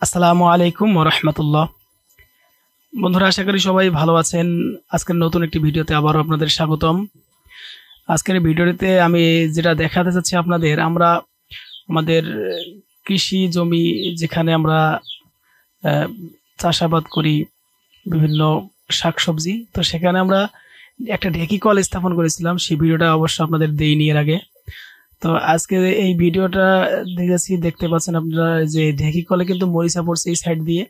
আসসালামু আলাইকুম ওয়া রাহমাতুল্লাহ। বন্ধুরা, আশা করি সবাই ভালো আছেন। আজকের নতুন একটি ভিডিওতে আবারও আপনাদের স্বাগতম। আজকের এই ভিডিওটিতে আমি যেটা দেখাতে চাচ্ছি আপনাদের, আমরা আমাদের কৃষি জমি যেখানে আমরা চাষাবাদ করি বিভিন্ন শাকসবজি, তো সেখানে আমরা একটা ঢেকি কল স্থাপন করেছিলাম। সেই ভিডিওটা অবশ্য আপনাদের দেইনি এর আগে। তো আজকে এই ভিডিওটা দেখতে পাচ্ছেন আপনারা যে ঢেকি কলে কিন্তু মরিচা পড়ছে এই সাইড দিয়ে,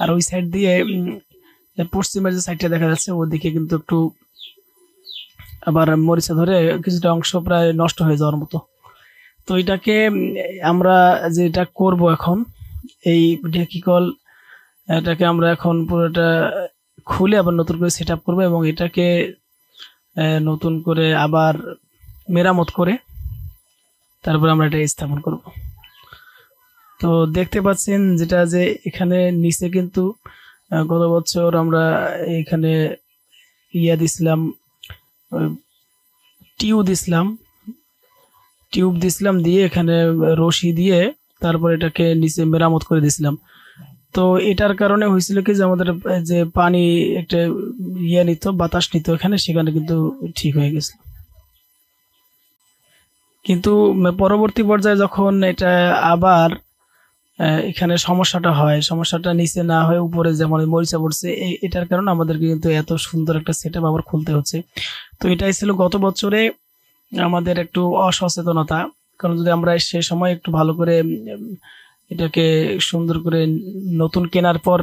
আর ওই সাইড দিয়ে পশ্চিমের যে সাইডটা দেখা যাচ্ছে ওদিকে কিন্তু একটু আবার মরিচা ধরে কিছুটা অংশ প্রায় নষ্ট হয়ে যাওয়ার মতো। তো এটাকে আমরা যেটা করব এখন, এই ঢেকি কল এটাকে আমরা এখন পুরোটা খুলে আবার নতুন করে সেট আপ করবো এবং এটাকে নতুন করে আবার মেরামত করে তারপর আমরা এটা স্থাপন করব। তো দেখতে পাচ্ছেন যেটা যে এখানে নিচে কিন্তু গত বছর আমরা এখানে দিছিলাম, টিউব দিছিলাম দিয়ে এখানে রশি দিয়ে তারপর এটাকে নিচে মেরামত করে দিছিলাম। তো এটার কারণে হয়েছিল কি যে আমাদের যে পানি একটা নিত, বাতাস নিত এখানে, সেখানে কিন্তু ঠিক হয়ে গেছিল। কিন্তু পরবর্তী পর্যায়ে যখন এটা আবার এখানে সমস্যাটা নিচে না হয়ে উপরে যেমন মরিচা পড়ছে, এটার কারণে আমাদেরকে কিন্তু এত সুন্দর একটা সেটআপ আবার খুলতে হচ্ছে। তো এটাই ছিল গত বছরে আমাদের একটু অসচেতনতা, কারণ যদি আমরা সে সময় একটু ভালো করে এটাকে সুন্দর করে নতুন কেনার পর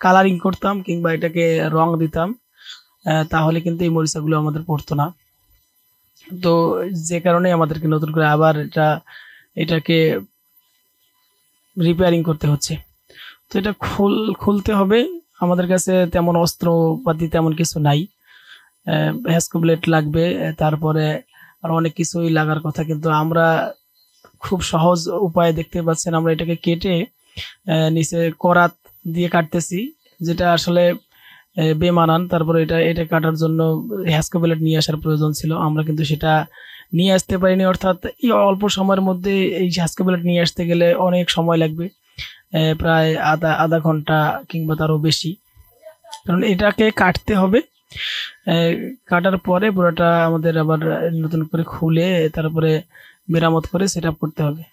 কালারিং করতাম কিংবা এটাকে রং দিতাম, তাহলে কিন্তু এই মরিচাগুলো আমাদের পড়তো না। তো যে কারণে আমাদেরকে নতুন করে আবার এটাকে রিপেয়ারিং করতে হচ্ছে। তো এটা খুলতে হবে। আমাদের কাছে তেমন অস্ত্রপাতি তেমন কিছু নাই, হ্যাসকো ব্লেড লাগবে, তারপরে আর অনেক কিছুই লাগার কথা, কিন্তু আমরা খুব সহজ উপায়ে দেখতে পাচ্ছেন আমরা এটাকে কেটে নিচে করাত দিয়ে কাটতেছি, যেটা আসলে বেমানান। তারপরে এটা কাটার জন্য হ্যাসকো ব্লেড নিয়ে আসার প্রয়োজন ছিল, আমরা কিন্তু সেটা নিয়ে আসতে পারিনি। অর্থাৎ এই অল্প সময়ের মধ্যে এই হ্যাসকো ব্লেড নিয়ে আসতে গেলে অনেক সময় লাগবে, প্রায় আধা ঘন্টা কিংবা তারও বেশি, কারণ এটাকে কাটতে হবে। কাটার পরে পুরোটা আমাদের আবার নতুন করে খুলে তারপরে মেরামত করে সেট আপ করতে হবে।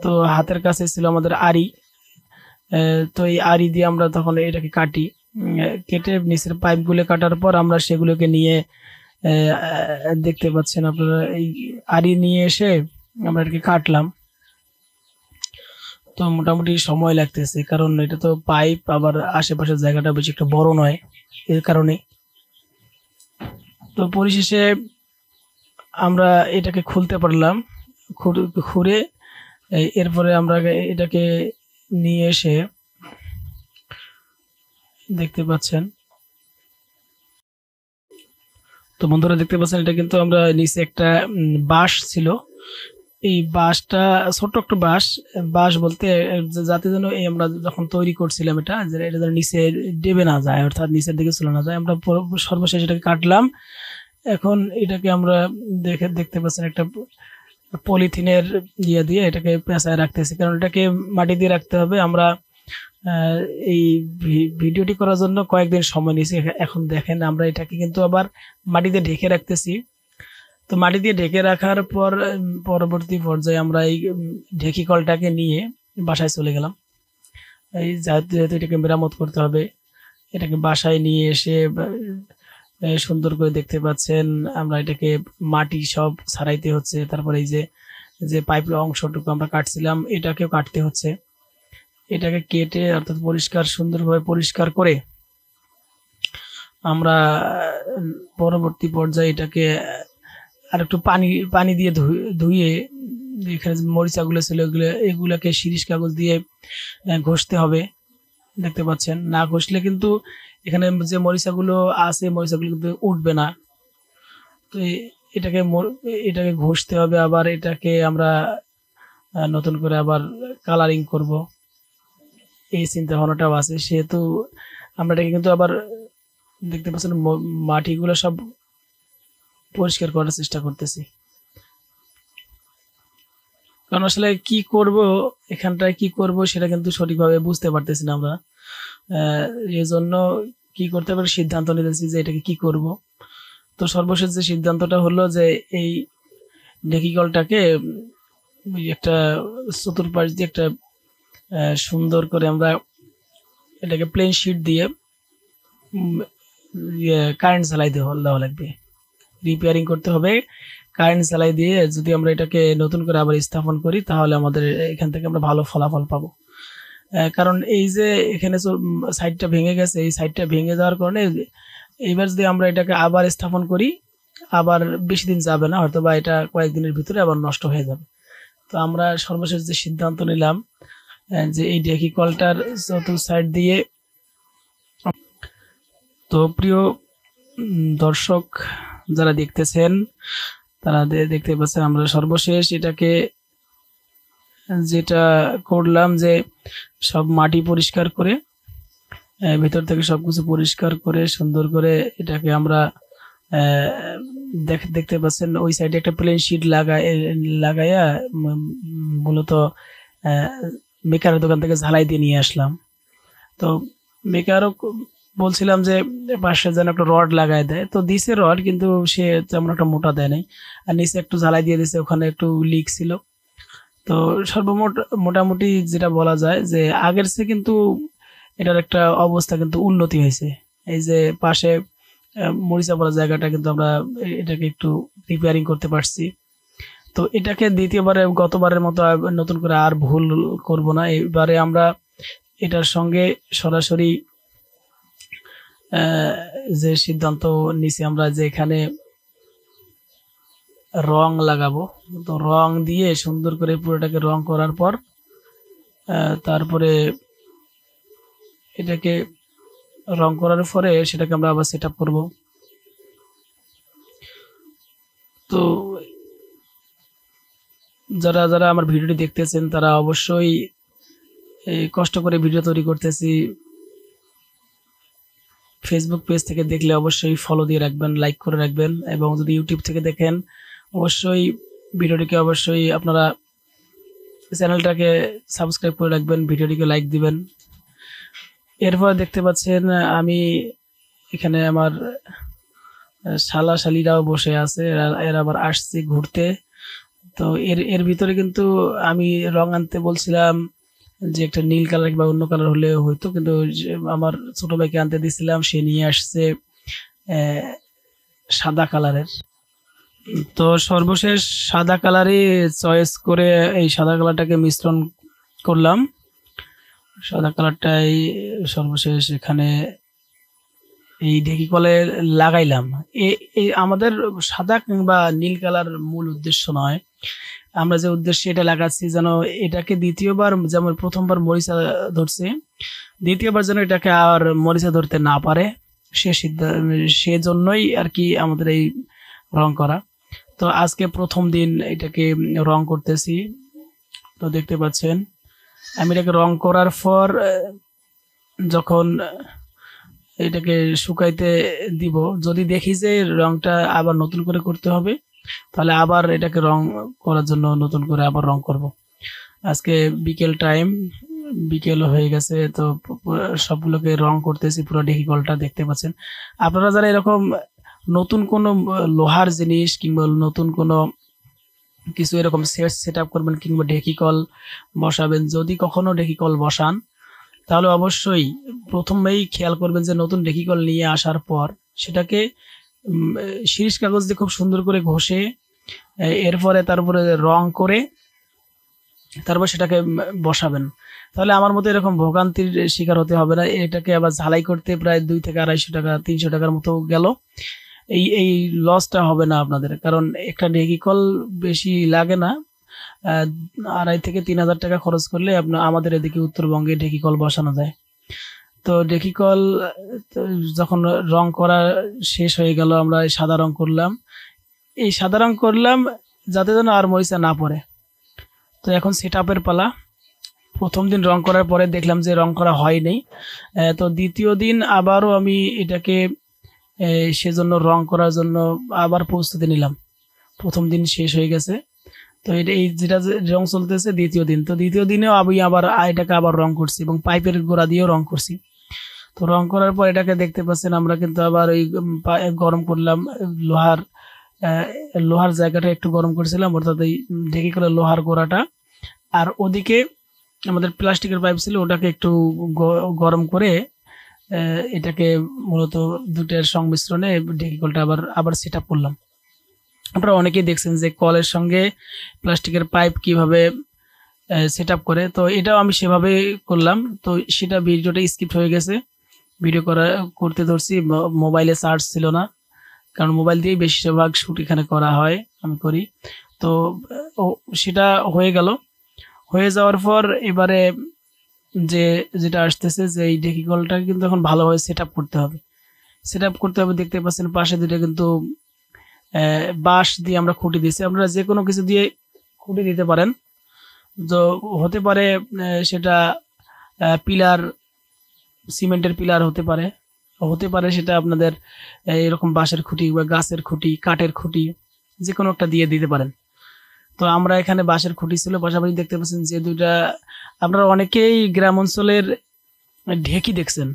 তো হাতের কাছে ছিল আমাদের আড়ি, তো এই আড়ি দিয়ে আমরা তখন এটাকে কাটি, কেটে নিচের পাইপগুলো কাটার পর আমরা সেগুলোকে নিয়ে দেখতে পাচ্ছেন আপনারা এই আড়ি নিয়ে এসে আমরা এটাকে কাটলাম। তো মোটামুটি সময় লাগতেছে, কারণ এটা তো পাইপ, আবার আশেপাশের জায়গাটা বেশি একটা বড় নয়, এর কারণে। তো পরিশেষে আমরা এটাকে খুলতে পারলাম, খুঁড়ে এরপরে আমরা এটাকে নিয়ে এসে দেখতে পাচ্ছেন। তো বন্ধুরা দেখতে পাচ্ছেন এটা কিন্তু আমরা নিচে একটা বাঁশ ছিল, এই বাঁশটা ছোট্ট একটা বাঁশ বলতে যাতে যেন এই আমরা যখন তৈরি করছিলাম এটা যেন নিচে ডেবে না যায়, অর্থাৎ নিচের দিকে চলে না যায়, আমরা সর্বশেষ এটাকে কাটলাম। এখন এটাকে আমরা দেখতে পাচ্ছেন একটা পলিথিনের দিয়ে এটাকে পেঁচায় রাখতেছি, কারণ এটাকে মাটি দিয়ে রাখতে হবে। আমরা এই ভিডিওটি করার জন্য কয়েকদিন সময় নিয়েছি। এখন দেখেন আমরা এটাকে কিন্তু আবার মাটিতে ঢেকে রাখতেছি। তো মাটি দিয়ে ঢেকে রাখার পর পরবর্তী পর্যায়ে আমরা এই ঢেকি কলটাকে নিয়ে বাসায় চলে গেলাম। এই যেহেতু এটাকে মেরামত করতে হবে, এটাকে বাসায় নিয়ে এসে সুন্দর করে দেখতে পাচ্ছেন আমরা এটাকে মাটি সব ছাড়াইতে হচ্ছে। তারপরে এই যে পাইপের অংশটুকু আমরা কাটছিলাম এটাকেও কাটতে হচ্ছে। এটাকে কেটে অর্থাৎ সুন্দরভাবে পরিষ্কার করে আমরা পরবর্তী পর্যায়ে এটাকে আর একটু পানি দিয়ে ধুয়ে এখানে যে মরিচাগুলো ছিল এগুলাকে শিরিষ কাগজ দিয়ে ঘষতে হবে। দেখতে পাচ্ছেন, না ঘষলে কিন্তু এখানে যে মরিচাগুলো আছে মরিচাগুলো কিন্তু উঠবে না। তো এটাকে ঘষতে হবে, আবার এটাকে আমরা নতুন করে আবার কালারিং করব, এই চিন্তা ভাবনাটাও আছে। সেহেতু আমরা এটাকে কিন্তু আবার দেখতে পাচ্ছেন মাটিগুলো সব পরিষ্কার করার চেষ্টা করতেছি। কারণ আসলে কি করব, এখানটায় কি করব সেটা কিন্তু সঠিকভাবে বুঝতে পারতেছি না আমরা। এই জন্য কি করতে পারি সিদ্ধান্ত নিতেছি যে এটাকে কি করব। তো সর্বশেষ যে সিদ্ধান্তটা হলো যে এই ঢেকিকলটাকে একটা চতুর্পাশ দিয়ে একটা সুন্দর করে আমরা এটাকে প্লেন শিট দিয়ে কারেন্ট চালাই দেওয়া লাগবে, রিপেয়ারিং করতে হবে। কারেন্ট চালাই দিয়ে যদি আমরা এটাকে নতুন করে আবার স্থাপন করি তাহলে আমাদের এখান থেকে আমরা ভালো ফলাফল পাবো। কারণ এই যে এখানে সাইডটা ভেঙে গেছে, এই সাইডটা ভেঙে যাওয়ার কারণে এইবার যদি আমরা এটাকে আবার স্থাপন করি আবার বেশি দিন যাবে না, হয়তো বা এটা কয়েকদিনের ভিতরে আবার নষ্ট হয়ে যাবে। তো আমরা সর্বশেষ যে সিদ্ধান্ত নিলাম যে এই ডেকি কলটার চতুর্থ সাইড দিয়ে। তো প্রিয় দর্শক যারা দেখতেছেন তারা দেখতে পাচ্ছেন আমরা সর্বশেষ এটাকে যেটা করলাম যে সব মাটি পরিষ্কার করে ভিতর থেকে সবকিছু পরিষ্কার করে সুন্দর করে এটাকে আমরা দেখতে পাচ্ছেন ওই সাইডে একটা প্লেন শিট লাগাইয়া মূলত মেকারের দোকান থেকে ঝালাই দিয়ে নিয়ে আসলাম। তো মেকারও বলছিলাম যে পাশে যেন একটা রড লাগাই দেয়, তো দিছে রড, কিন্তু সে তেমন একটা মোটা দেয় নাই, আর নিচে একটু ঝালাই দিয়ে দিছে, ওখানে একটু লিক ছিল। তো মোটামুটি যেটা বলা যায় যে আগের চেয়ে কিন্তু এটার একটা অবস্থা কিন্তু উন্নতি হয়েছে। এই যে পাশে মরিচা পড়া জায়গাটা কিন্তু আমরা এটাকে একটু রিপেয়ারিং করতে পারছি। তো এটাকে দ্বিতীয়বারে গতবারের মতো নতুন করে আর ভুল করব না। এবারে আমরা এটার সঙ্গে সরাসরি যে সিদ্ধান্ত নিছি আমরা যে এখানে রং লাগাবো। তো রং দিয়ে সুন্দর করে পুরোটাকে রং করার পর তারপরে এটাকে রং করার পরে সেটাকে আমরা আবার সেট আপ করবো। তো যারা যারা আমার ভিডিওটি দেখতেছেন তারা অবশ্যই কষ্ট করে ভিডিও তৈরি করতেছি, ফেসবুক পেজ থেকে দেখলে অবশ্যই ফলো দিয়ে রাখবেন, লাইক করে রাখবেন, এবং যদি ইউটিউব থেকে দেখেন অবশ্যই ভিডিওটিকে অবশ্যই আপনারা চ্যানেলটাকে সাবস্ক্রাইব করে রাখবেন, ভিডিওটিকে লাইক দিবেন। এরপর দেখতে পাচ্ছেন আমি এখানে আমার শালা শালিরাও বসে আছে, এরা আবার আসছে ঘুরতে। তো এর ভিতরে কিন্তু আমি রং আনতে বলছিলাম যে একটা নীল কালার বা অন্য কালার হলে হয়তো, কিন্তু আমার ছোট ভাইকে আনতে দিয়েছিলাম, সে নিয়ে আসছে সাদা কালারের। তো সর্বশেষ সাদা কালারই চয়েস করে এই সাদা কালারটাকে মিশ্রণ করলাম। সাদা কালারটাই সর্বশেষ এখানে এই ঢেকি কলে লাগাইলাম। আমাদের সাদা কিংবা নীল কালার মূল উদ্দেশ্য নয়, আমরা যে উদ্দেশ্যে এটা লাগাচ্ছি যেন এটাকে দ্বিতীয়বার, যেমন প্রথমবার মরিচা ধরছে, দ্বিতীয়বার যেন এটাকে আর মরিচা ধরতে না পারে, সেজন্যই আর কি আমাদের এই রং করা। তো আজকে প্রথম দিন এটাকে রং করতেছি। তো দেখতে পাচ্ছেন আমি এটাকে রং করার পর যখন এটাকে শুকাইতে দিব, যদি দেখি যে রংটা আবার নতুন করে করতে হবে তাহলে আবার এটাকে রং করার জন্য নতুন করে আবার রং করব। আজকে বিকেল টাইম, বিকেল হয়ে গেছে, তো সবগুলোকে রং করতেছি পুরো ঢেকি কলটা। দেখতে পাচ্ছেন আপনারা যারা এরকম নতুন কোনো লোহার জিনিস কিংবা নতুন কোনো কিছু এরকম সেট আপ করবেন কিংবা ঢেকি কল বসাবেন, যদি কখনো ঢেকি কল বসান তাহলে অবশ্যই প্রথমেই খেয়াল করবেন যে নতুন ঢেকি কল নিয়ে আসার পর সেটাকে শিরিষ কাগজ দিয়ে খুব সুন্দর করে ঘষে এরপরে তারপরে রং করে তারপর সেটাকে বসাবেন। তাহলে আমার মতো এরকম ভোগান্তির শিকার হতে হবে না। এটাকে আবার ঝালাই করতে প্রায় 2 থেকে 250 টাকা 300 টাকার মতো গেল। এই লসটা হবে না আপনাদের, কারণ একটা ঢেকি কল বেশি লাগে না, 2,500 থেকে 3,000 টাকা খরচ করলে আমাদের এদিকে উত্তরবঙ্গে ঢেকি কল বসানো যায়। তো ঢেকি কল যখন রং করা শেষ হয়ে গেল, আমরা সাদা রং করলাম। এই সাদা রং করলাম যাতে যেন আর মরিচা না পড়ে। তো এখন সেট আপের পালা। প্রথম দিন রং করার পরে দেখলাম যে রং করা হয়নি, তো দ্বিতীয় দিন আবারও আমি এটাকে সেজন্য রং করার জন্য আবার প্রস্তুতি নিলাম। প্রথম দিন শেষ হয়ে গেছে, তো এটা এই যেটা রং চলতেছে দ্বিতীয় দিন। তো দ্বিতীয় দিনেও আমি আবার এটাকে আবার রং করছি এবং পাইপের গোড়া দিয়েও রং করছি। তো রং করার পর এটাকে দেখতে পাচ্ছেন আমরা কিন্তু আবার ওই গরম করলাম লোহার লোহার জায়গাটা একটু গরম করেছিলাম, অর্থাৎ এই ঢেকি করে লোহার গোড়াটা। আর ওদিকে আমাদের প্লাস্টিকের পাইপ ছিল, ওটাকে একটু গরম করে এটাকে মূলত দুটার সংমিশ্রণে ঢেকি কলটা আবার সেট আপ করলাম। আপনারা অনেকেই দেখছেন যে কলের সঙ্গে প্লাস্টিকের পাইপ কিভাবে সেট আপ করে, তো এটাও আমি সেভাবে করলাম। তো সেটা ভিডিওটা স্কিপ হয়ে গেছে, ভিডিও করতে ধরছি, মোবাইলে চার্জ ছিল না, কারণ মোবাইল দিয়েই বেশিরভাগ শুট এখানে করা হয়, আমি করি। তো সেটা হয়ে গেল। হয়ে যাওয়ার পর এবারে যেটা আসতেছে যে এই ঢেকি কলটা কিন্তু এখন ভালোভাবে সেট আপ করতে হবে। সেট আপ করতে হবে, দেখতে পাচ্ছেন পাশে দুটো কিন্তু বাঁশ দিয়ে আমরা খুঁটি দিয়েছি। আপনারা যে কোনো কিছু দিয়ে খুঁটি দিতে পারেন, তো হতে পারে সেটা পিলার, সিমেন্টের পিলার হতে পারে সেটা আপনাদের এরকম বাঁশের খুঁটি বা গাছের খুঁটি, কাঠের খুঁটি, যে কোনো একটা দিয়ে দিতে পারেন। তো আমরা এখানে বাঁশের খুঁটি ছিল, পাশাপাশি দেখতে পাচ্ছেন যে দুইটা, আপনারা অনেকেই গ্রাম অঞ্চলের ঢেকি দেখছেন,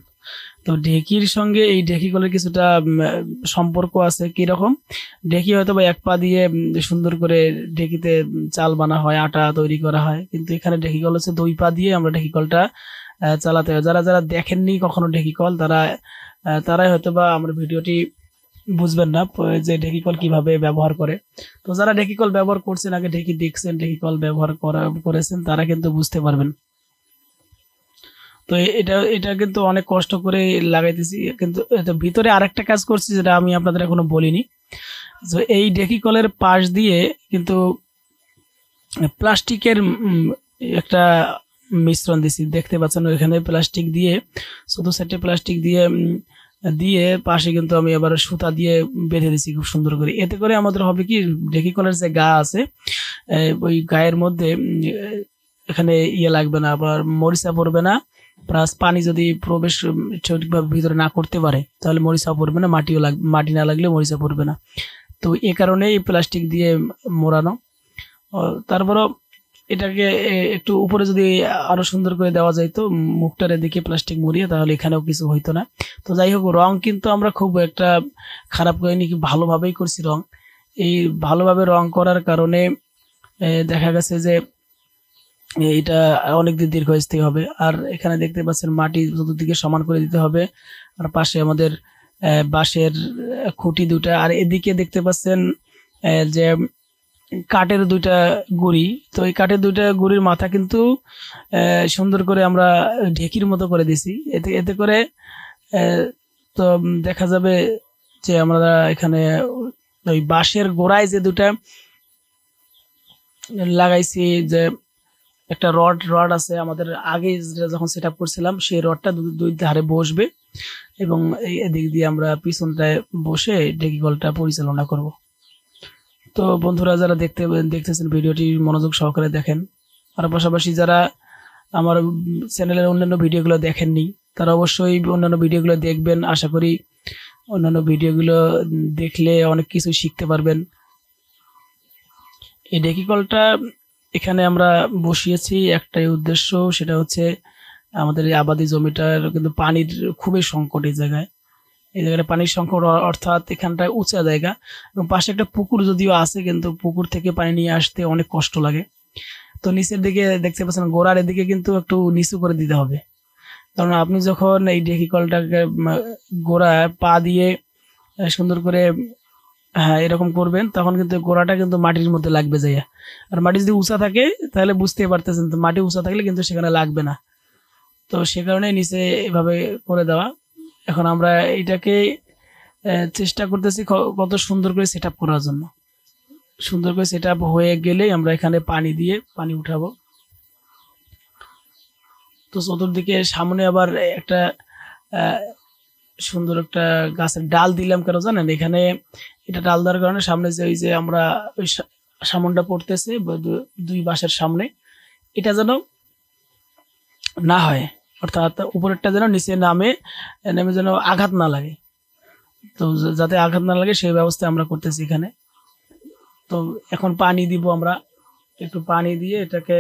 তো ঢেকির সঙ্গে এই ঢেকি কলের কিছুটা সম্পর্ক আছে। কিরকম? ঢেকি হয়তো বা এক পা দিয়ে সুন্দর করে ঢেকিতে চাল বানা হয়, আটা তৈরি করা হয়, কিন্তু এখানে ঢেকি কল হচ্ছে দুই পা দিয়ে আমরা ঢেকি কলটা চালাতে হয়। যারা যারা দেখেননি কখনো ঢেকি কল, তারাই হয়তো বা আমার ভিডিওটি বুঝবেন না যে ঢেকি কল কিভাবে ব্যবহার করে। তো যারা ঢেকি কল ব্যবহার করছেন, আগে ঢেকি দেখছেন, ঢেকি কল ব্যবহার করেছেন, তারা কিন্তু বুঝতে পারবেন। তো এটা কিন্তু অনেক কষ্ট করে লাগাইতেছি, কিন্তু ভিতরে আরেকটা কাজ করছি যেটা আমি আপনাদের এখনো বলিনি। তো এই ঢেকি কলের পাশ দিয়ে কিন্তু প্লাস্টিকের একটা মিশ্রণ দিছি, দেখতে পাচ্ছেন ওইখানে প্লাস্টিক দিয়ে, ছোট সাইডে প্লাস্টিক দিয়ে পাশে কিন্তু আমি আবার সুতা দিয়ে বেঁধে দিছি খুব সুন্দর করে। এতে করে আমাদের হবে কি, ঢেকি কলের যে গা আছে ওই গায়ের মধ্যে এখানে লাগবে না, আবার মরিচা পড়বে না, প্লাস পানি যদি প্রবেশ সঠিকভাবে ভিতরে না করতে পারে তাহলে মরিচা পড়বে না, মাটি না লাগলে মরিচা পড়বে না। তো এ কারণে এই প্লাস্টিক দিয়ে মোড়ানো। তারপরও এটাকে একটু উপরে যদি আরো সুন্দর করে দেওয়া যায়, তো মুখটার দিকে প্লাস্টিক মুড়িয়ে, তাহলে এখানেও কিছু হইতো না। তো যাই হোক, রং কিন্তু আমরা খুব একটা খারাপ করিনি, ভালোভাবেই করছি রং। এই ভালোভাবে রং করার কারণে দেখা গেছে যে এটা অনেকদিন দীর্ঘস্থায়ী হবে। আর এখানে দেখতে পাচ্ছেন মাটি চতুর্দিকে সমান করে দিতে হবে, আর পাশে আমাদের বাঁশের খুঁটি দুটা, আর এদিকে দেখতে পাচ্ছেন যে কাঠের দুইটা গুড়ি। তো এই কাঠের দুইটা গুড়ির মাথা কিন্তু সুন্দর করে আমরা ঢেকির মতো করে দিছি। এতে করে তো দেখা যাবে যে আমরা এখানে ওই বাঁশের গোড়ায় যে দুটা লাগাইছি, যে একটা রড আছে আমাদের আগে যখন সেট আপ করছিলাম, সেই রডটা দুই ধারে বসবে এবং এদিক দিয়ে আমরা পিছনটায় বসে ঢেকি কলটা পরিচালনা করব। তো বন্ধুরা, যারা দেখতেছেন ভিডিওটি মনোযোগ সহকারে দেখেন, আর পাশাপাশি যারা আমার চ্যানেলের অন্যান্য ভিডিওগুলো দেখেননি, তারা অবশ্যই অন্যান্য ভিডিওগুলো দেখবেন। আশা করি অন্যান্য ভিডিওগুলো দেখলে অনেক কিছু শিখতে পারবেন। এই ঢেকি কলটা এখানে আমরা বসিয়েছি একটাই উদ্দেশ্য, সেটা হচ্ছে আমাদের এই আবাদি জমিটার কিন্তু পানির খুবই সংকট। এই জায়গায় পানির সংকট, অর্থাৎ এখানটায় উঁচা জায়গা এবং পাশে একটা পুকুর যদিও আছে, কিন্তু পুকুর থেকে পানি নিয়ে আসতে অনেক কষ্ট লাগে। তো নিচের দিকে দেখতে পাচ্ছেন গোড়ার এদিকে কিন্তু একটু নিচু করে দিতে হবে, কারণ আপনি যখন এই ঢেকি কলটাকে গোড়ায় পা দিয়ে সুন্দর করে এরকম করবেন, তখন কিন্তু গোড়াটা কিন্তু মাটির মধ্যে লাগবে যায়। আর মাটি যদি উঁচা থাকে তাহলে বুঝতেই পারতেছেন, তো মাটি উঁচা থাকলে কিন্তু সেখানে লাগবে না। তো সে কারণে নিচে এভাবে করে দেওয়া। এখন আমরা এটাকে চেষ্টা করতেছি কত সুন্দর করে সেট আপ করার জন্য। সুন্দর করে সেট আপ হয়ে গেলেই আমরা এখানে পানি উঠাবো। তো চতুর্দিকে সামনে আবার একটা সুন্দর একটা গাছের ডাল দিলাম, কেন জানেন? এখানে এটা ডাল দেওয়ার কারণে সামনে যে ওই যে আমরা ওই সামনটা পড়তেছে দুই বাঁশের সামনে, এটা যেন না হয়, অর্থাৎ উপরেরটা যেন নিচে নেমে যেন আঘাত না লাগে। তো যাতে আঘাত না লাগে সেই ব্যবস্থা আমরা করতেছি এখানে। তো এখন পানি দিব আমরা, একটু পানি দিয়ে এটাকে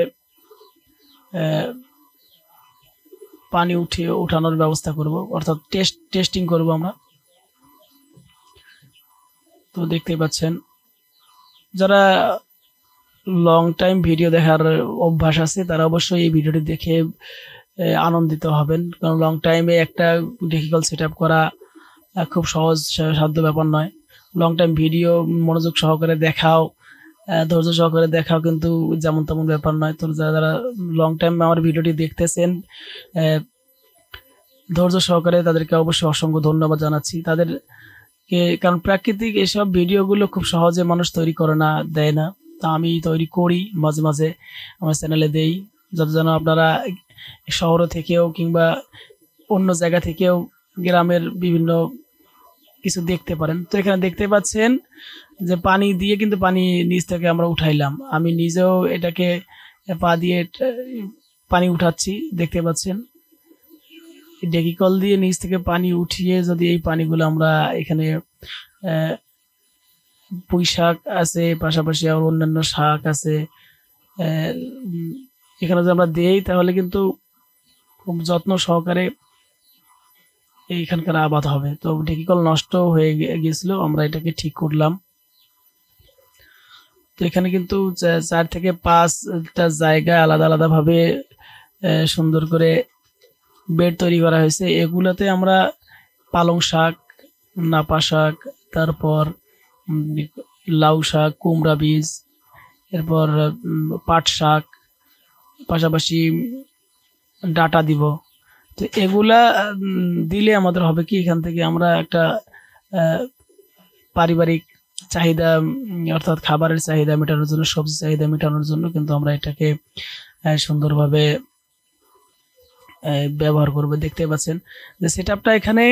পানি উঠানোর ব্যবস্থা করব, অর্থাৎ টেস্টিং করব আমরা। তো দেখতেই পাচ্ছেন, যারা লং টাইম ভিডিও দেখার অভ্যাস আছে তারা অবশ্যই এই ভিডিওটি দেখে আনন্দিত হবেন, কারণ লং টাইমে একটা ডিফিকাল সেট আপ করা খুব সহজ সাধ্য ব্যাপার নয়। লং টাইম ভিডিও মনোযোগ সহকারে দেখাও, ধৈর্য সহকারে দেখাও কিন্তু যেমন তেমন ব্যাপার নয়। তো যারা লং টাইম আমার ভিডিওটি দেখতেছেন ধৈর্য সহকারে, তাদেরকে অবশ্যই অসংখ্য ধন্যবাদ জানাচ্ছি তাদেরকে, কারণ প্রাকৃতিক এসব ভিডিওগুলো খুব সহজে মানুষ তৈরি করে না, দেয় না। তা আমি তৈরি করি মাঝে মাঝে, আমার চ্যানেলে দেই, যাতে যেন আপনারা শহর থেকেও কিংবা অন্য জায়গা থেকেও গ্রামের বিভিন্ন কিছু দেখতে পারেন। তো এখানে দেখতে পাচ্ছেন যে পানি দিয়ে কিন্তু পানি নিচ থেকে আমরা উঠাইলাম, আমি নিজেও এটাকে পা দিয়ে পানি উঠাচ্ছি, দেখতে পাচ্ছেন। ডেকিকল দিয়ে নিচ থেকে পানি উঠিয়ে যদি এই পানিগুলো আমরা এখানে পুঁই শাক আছে, পাশাপাশি আর অন্যান্য শাক আছে, এখানে যদি আমরা দেই তাহলে কিন্তু খুব যত্ন সহকারে এইখানকার আবাদ হবে। তো ডেকিকল নষ্ট হয়ে গিয়েছিল, আমরা এটাকে ঠিক করলাম। তো এখানে কিন্তু 4 থেকে 5টা জায়গায় আলাদা আলাদা ভাবে সুন্দর করে বেড তৈরি করা হয়েছে। এগুলোতে আমরা পালং শাক, নাপা শাক, তারপর লাউ শাক, কুমড়া বীজ, এরপর পাট শাক, পাশাপাশি ডাটা দিব। তো এগুলা দিলে আমাদের হবে কি, এখান থেকে আমরা একটা পারিবারিক চাহিদা অর্থাৎ খাবারের চাহিদা মেটানোর জন্য, সবজি চাহিদা মেটানোর জন্য কিন্তু আমরা এটাকে সুন্দরভাবে ব্যবহার করবো। দেখতে পাচ্ছেন যে সেটআপটা এখানে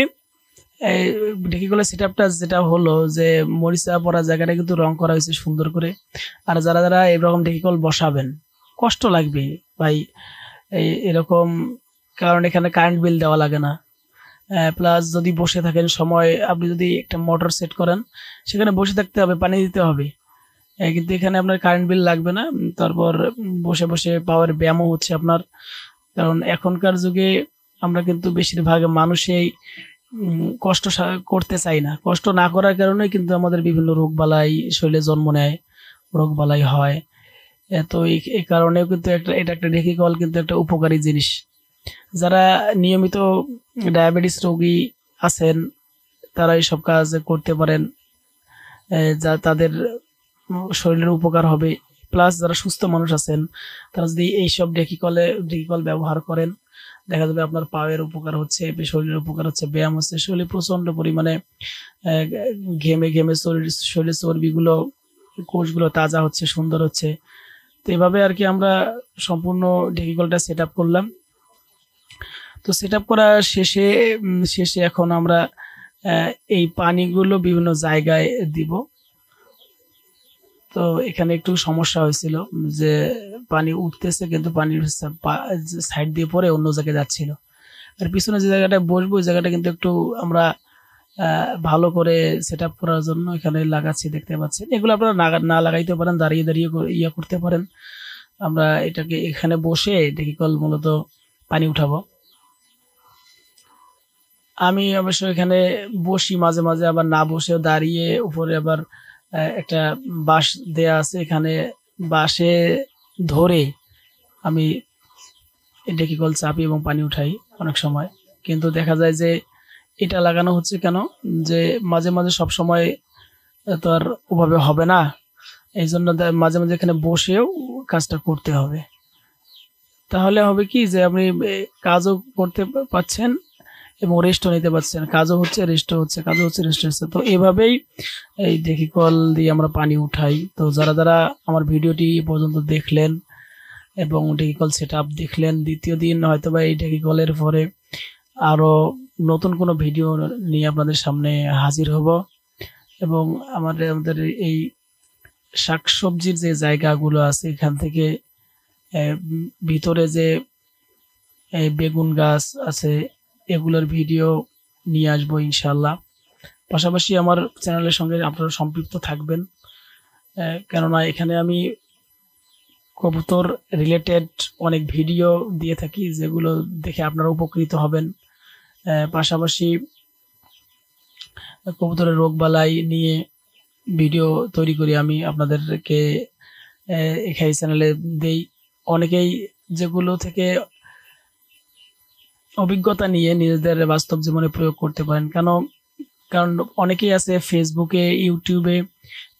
ডেকিকলের সেটআপটা যেটা হলো যে মরিচা পড়া জায়গাটা কিন্তু রং করা হয়েছে সুন্দর করে। আর যারা যারা এরকম ডেকিকল বসাবেন কষ্ট লাগবে ভাই এরকম, কারণ এখানে কারেন্ট বিল দেওয়া লাগে না, প্লাস যদি বসে থাকেন সময়, আপনি যদি একটা মোটর সেট করেন সেখানে বসে থাকতে হবে, পানি দিতে হবে, কিন্তু এখানে আপনার কারেন্ট বিল লাগবে না। তারপর বসে বসে পাওয়ার ব্যায়ামও হচ্ছে আপনার, কারণ এখনকার যুগে আমরা কিন্তু বেশিরভাগ মানুষই কষ্ট করতে চাই না, কষ্ট না করার কারণে কিন্তু আমাদের বিভিন্ন রোগবালাই শরীরে জন্ম নেয়, রোগবালাই হয়। তো এই কারণেও কিন্তু এটা একটা ডেকিকল কিন্তু একটা উপকারী জিনিস। যারা নিয়মিত ডায়াবেটিস রোগী আছেন তারা এইসব কাজ করতে পারেন, যা তাদের শরীরের উপকার হবে। প্লাস যারা সুস্থ মানুষ আছেন তারা যদি এইসব ডেকিকল ব্যবহার করেন, দেখা যাবে আপনার পায়ের উপকার হচ্ছে, শরীরের উপকার হচ্ছে, ব্যায়াম হচ্ছে, শরীরে প্রচন্ড পরিমাণে ঘেমে ঘেমে শরীরের চর্বিগুলো, কোষগুলো তাজা হচ্ছে, সুন্দর হচ্ছে। তো এভাবে আর কি আমরা সম্পূর্ণ ডেকিকলটা সেট আপ করলাম। তো সেট আপ করা শেষে এখন আমরা এই পানিগুলো বিভিন্ন জায়গায় দিব। তো এখানে একটু সমস্যা হয়েছিল যে পানি উঠতেছে কিন্তু পানির সাইড দিয়ে পরে অন্য জায়গায় যাচ্ছিল, আর পিছনে যে জায়গাটায় বসবো ওই জায়গাটা কিন্তু একটু আমরা ভালো করে সেট আপ করার জন্য এখানে লাগাচ্ছি, দেখতে পাচ্ছেন। এগুলো আপনারা না লাগাইতে পারেন, দাঁড়িয়ে দাঁড়িয়ে ইয়ে করতে পারেন। আমরা এটাকে এখানে বসে ডেকিকল মূলত পানি উঠাবো। আমি অবশ্য এখানে বসি মাঝে মাঝে, আবার না বসেও দাঁড়িয়ে, উপরে আবার একটা বাঁশ দেয়া আছে, এখানে বাঁশে ধরে আমি ডেকিকল চাপি এবং পানি উঠাই অনেক সময়। কিন্তু দেখা যায় যে এটা লাগানো হচ্ছে কেন, যে মাঝে মাঝে সব সময় তো আর ওভাবে হবে না, এই জন্য মাঝে মাঝে এখানে বসেও কাজটা করতে হবে। তাহলে হবে কি যে আপনি কাজও করতে পারছেন এবং রেস্টও নিতে পারছেন, কাজও হচ্ছে রেস্টও হচ্ছে, কাজও হচ্ছে রেস্ট হচ্ছে। তো এভাবেই এই ডেকিকল দিয়ে আমরা পানি উঠাই। তো যারা যারা আমার ভিডিওটি পর্যন্ত দেখলেন এবং ডেকিকল সেট আপ দেখলেন, দ্বিতীয় দিন হয়তো বা এই ডেকিকলের পরে আরও নতুন কোনো ভিডিও নিয়ে আপনাদের সামনে হাজির হব। এবং আমাদের এই শাকসবজির যে জায়গাগুলো আছে এখান থেকে ভিতরে যে বেগুন গাছ আছে এগুলোর ভিডিও নিয়ে আসবো ইনশাল্লাহ। পাশাপাশি আমার চ্যানেলের সঙ্গে আপনারা সম্পৃক্ত থাকবেন, কেননা এখানে আমি কবুতর রিলেটেড অনেক ভিডিও দিয়ে থাকি, যেগুলো দেখে আপনারা উপকৃত হবেন। পাশাপাশি কবুতরের রোগবালাই নিয়ে ভিডিও তৈরি করি আমি আপনাদেরকে এই চ্যানেলে দেই। অনেকেই যেগুলো থেকে অভিজ্ঞতা নিয়ে নিজেদের বাস্তব জীবনে প্রয়োগ করতে পারেন। কারণ অনেকেই আছে ফেসবুকে, ইউটিউবে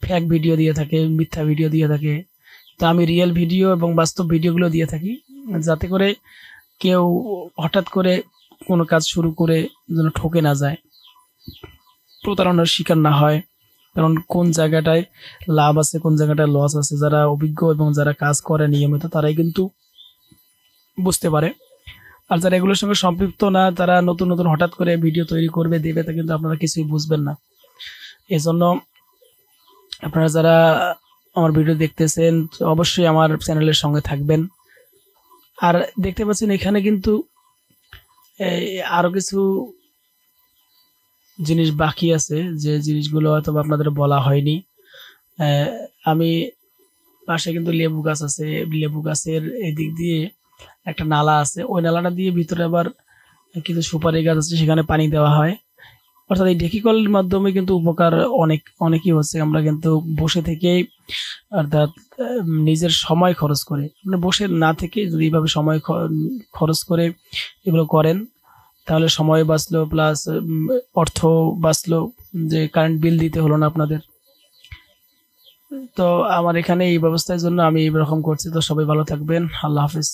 ফেক ভিডিও দিয়ে থাকে, মিথ্যা ভিডিও দিয়ে থাকে। তো আমি রিয়েল ভিডিও এবং বাস্তব ভিডিওগুলো দিয়ে থাকি, যাতে করে কেউ হঠাৎ করে কোনো কাজ শুরু করে যেন ঠকে না যায়, প্রতারণার শিকার না হয়। কারণ কোন জায়গাটায় লাভ আছে, কোন জায়গাটায় লস আছে, যারা অভিজ্ঞ এবং যারা কাজ করে নিয়মিত তারাই কিন্তু বুঝতে পারে। আর যারা এগুলোর সঙ্গে সম্পৃক্ত না, তারা নতুন নতুন হঠাৎ করে ভিডিও তৈরি করবে, দেবে, তা কিন্তু আপনারা কিছুই বুঝবেন না। এজন্য আপনারা যারা আমার ভিডিও দেখতেছেন অবশ্যই আমার চ্যানেলের সঙ্গে থাকবেন। আর দেখতে পাচ্ছেন এখানে কিন্তু আরো কিছু জিনিস বাকি আছে, যে জিনিসগুলো হয়তো আপনাদের বলা হয়নি। আমি পাশে কিন্তু লেবু গাছ আছে, লেবু গাছের এদিক দিয়ে একটা নালা আছে, ওই নালাটা দিয়ে ভিতরে আবার কিছু সুপারি গাছ আছে, সেখানে পানি দেওয়া হয়। অর্থাৎ এই ঢেকিকলের মাধ্যমে কিন্তু উপকার অনেকই হচ্ছে। আমরা কিন্তু বসে থেকেই, অর্থাৎ নিজের সময় খরচ করে, মানে বসে না থেকে যদি এইভাবে সময় খরচ করে এগুলো করেন, তাহলে সময় বাঁচলো, প্লাস অর্থ বাঁচলো, যে কারেন্ট বিল দিতে হলো না আপনাদের। তো আমার এখানে এই ব্যবস্থার জন্য আমি এইরকম করছি। তো সবাই ভালো থাকবেন, আল্লাহ হাফিজ।